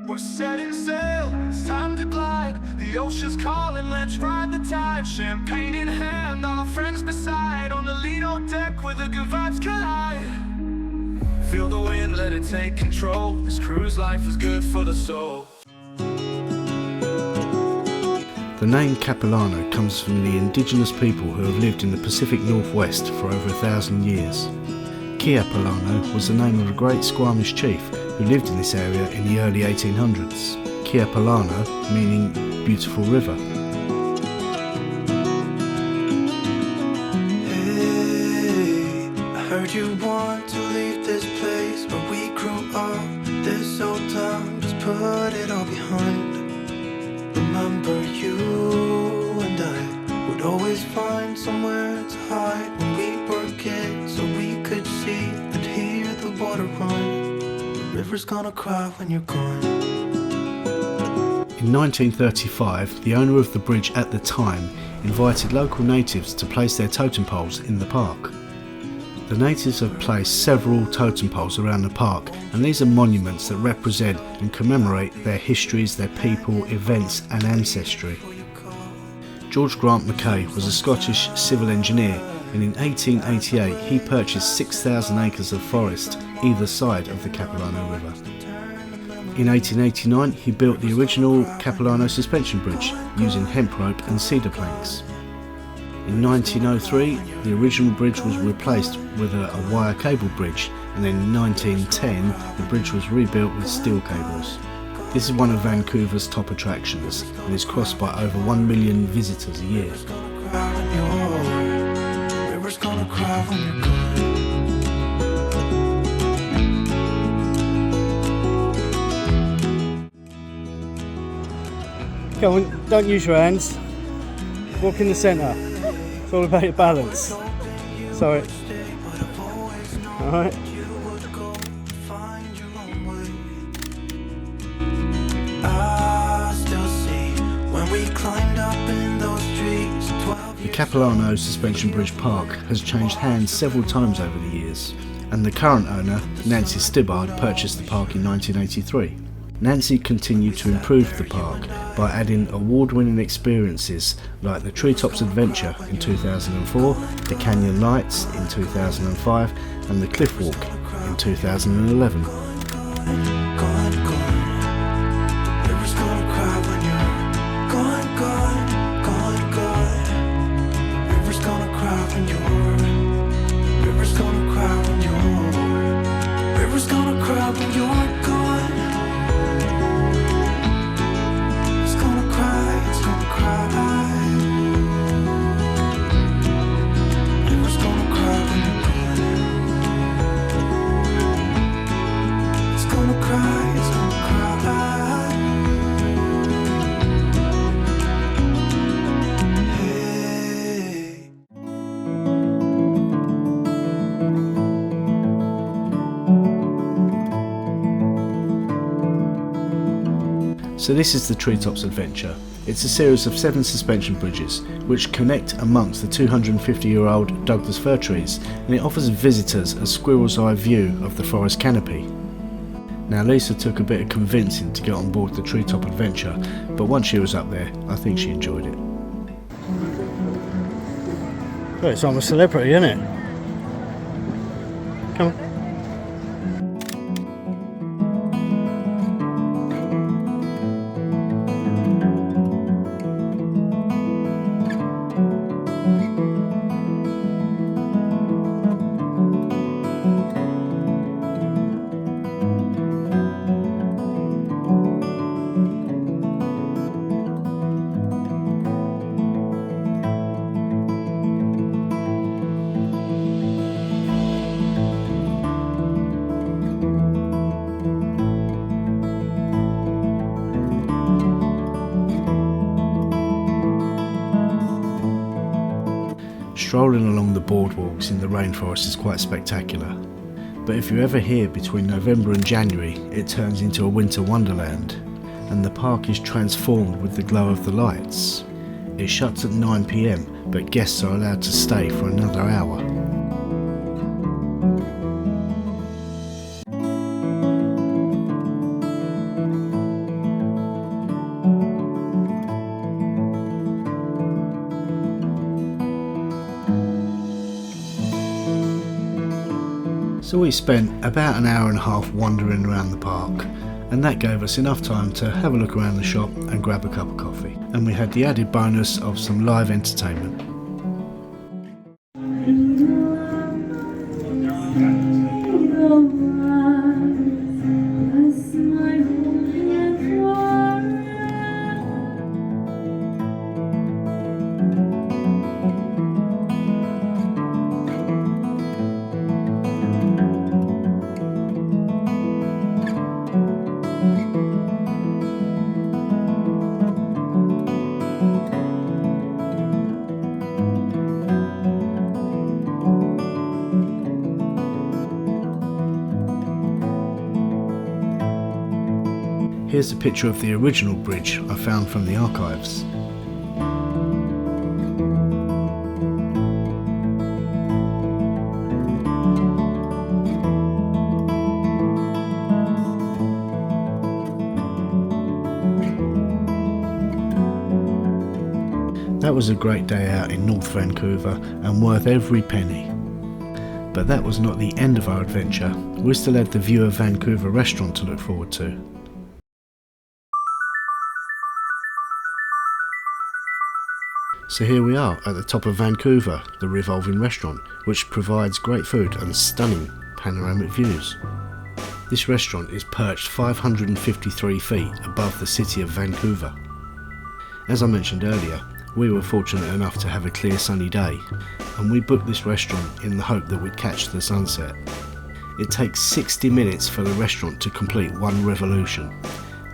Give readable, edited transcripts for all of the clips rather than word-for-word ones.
We're setting sail, it's time to glide. The ocean's calling, let's ride the tide. Champagne in hand, all our friends beside. On the Lido deck where the good vibes collide. Feel the wind, let it take control. This cruise life is good for the soul. The name Capilano comes from the Indigenous people who have lived in the Pacific Northwest for over 1,000 years. Capilano was the name of a great Squamish chief who lived in this area in the early 1800s. Capilano meaning beautiful river. Hey, I heard you want to leave this place where we grew up. This old town, just put it all behind. Remember you and I would always find somewhere to hide when we were kids, so we could see and hear the water run. The river's gonna cry when you're gone. In 1935, the owner of the bridge at the time invited local natives to place their totem poles in the park. The natives have placed several totem poles around the park, and these are monuments that represent and commemorate their histories, their people, events and ancestry. George Grant Mackay was a Scottish civil engineer, and in 1888 he purchased 6,000 acres of forest either side of the Capilano River. In 1889 he built the original Capilano Suspension Bridge using hemp rope and cedar planks. In 1903 the original bridge was replaced with a wire cable bridge, and then in 1910 the bridge was rebuilt with steel cables. This is one of Vancouver's top attractions and is crossed by over 1 million visitors a year. Come on, don't use your hands. Walk in the centre. It's all about your balance. Sorry. Alright. The Capilano Suspension Bridge Park has changed hands several times over the years, and the current owner, Nancy Stibbard, purchased the park in 1983. Nancy continued to improve the park by adding award-winning experiences like the Treetops Adventure in 2004, the Canyon Lights in 2005 and the Cliffwalk in 2011. So this is the Treetops Adventure. It's a series of 7 suspension bridges which connect amongst the 250-year-old Douglas fir trees, and it offers visitors a squirrel's eye view of the forest canopy. Now Lisa took a bit of convincing to get on board the Treetop Adventure, but once she was up there, I think she enjoyed it. Well, it's almost a celebrity, isn't it? Come on. Strolling along the boardwalks in the rainforest is quite spectacular, but if you're ever here between November and January, it turns into a winter wonderland, and the park is transformed with the glow of the lights. It shuts at 9 PM, but guests are allowed to stay for another hour. So we spent about an hour and a half wandering around the park, and that gave us enough time to have a look around the shop and grab a cup of coffee. And we had the added bonus of some live entertainment. Here's a picture of the original bridge I found from the archives. That was a great day out in North Vancouver and worth every penny. But that was not the end of our adventure. We still had the View of Vancouver restaurant to look forward to. So here we are at the top of Vancouver, the revolving restaurant, which provides great food and stunning panoramic views. This restaurant is perched 553 feet above the city of Vancouver. As I mentioned earlier, we were fortunate enough to have a clear sunny day, and we booked this restaurant in the hope that we'd catch the sunset. It takes 60 minutes for the restaurant to complete one revolution,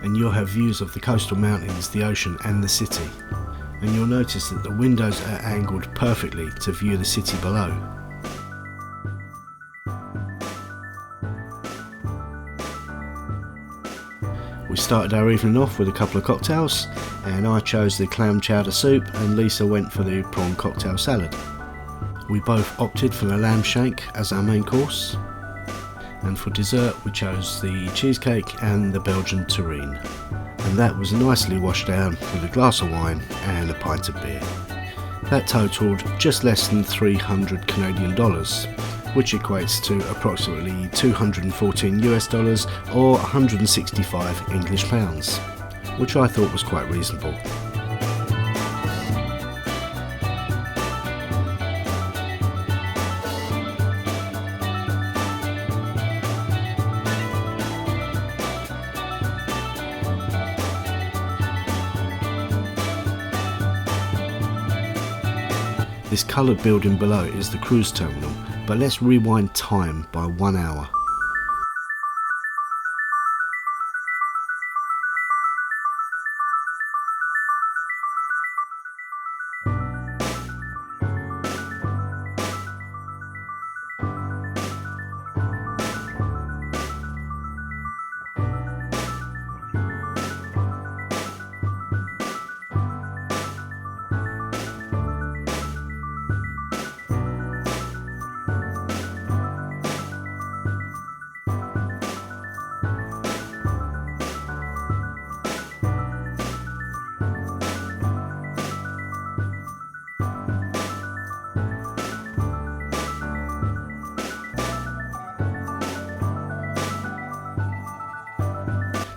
and you'll have views of the coastal mountains, the ocean and the city. And you'll notice that the windows are angled perfectly to view the city below. We started our evening off with a couple of cocktails, and I chose the clam chowder soup and Lisa went for the prawn cocktail salad. We both opted for the lamb shank as our main course, and for dessert we chose the cheesecake and the Belgian terrine. And that was nicely washed down with a glass of wine and a pint of beer. That totaled just less than 300 Canadian dollars, which equates to approximately 214 US dollars or 165 English pounds, which I thought was quite reasonable. This coloured building below is the cruise terminal, but let's rewind time by 1 hour.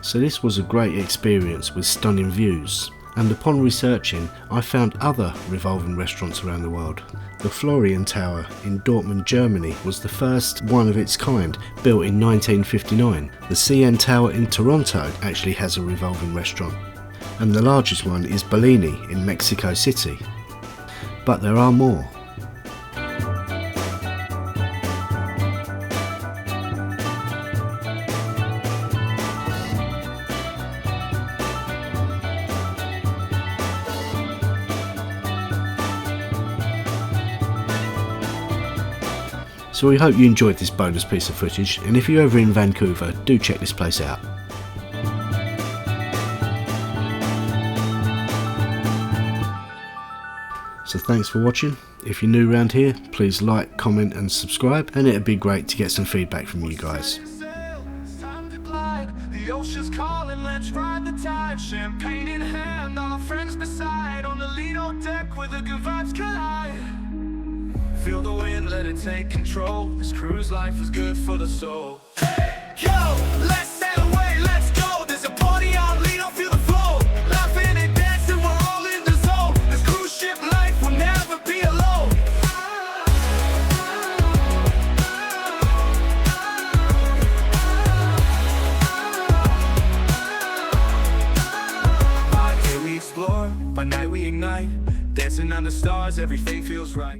So this was a great experience with stunning views, and upon researching I found other revolving restaurants around the world. The Florian Tower in Dortmund, Germany was the first one of its kind, built in 1959. The CN Tower in Toronto actually has a revolving restaurant, and the largest one is Bellini in Mexico City. But there are more. So we hope you enjoyed this bonus piece of footage, and if you're ever in Vancouver, do check this place out. So thanks for watching. If you're new around here, please like, comment and subscribe, and it'd be great to get some feedback from you guys. The ocean's calling, let's ride the tide. Champagne in hand, all our friends beside. On the Lido deck where the good vibes collide. Feel the wind, let it take control. This cruise life is good for the soul. Yo, let's sail away, let's go. There's a party on, lean on, feel the flow. Laughing and dancing, we're all in the zone. This cruise ship life will never be alone. By day we explore, by night we ignite. Dancing under stars, everything feels right.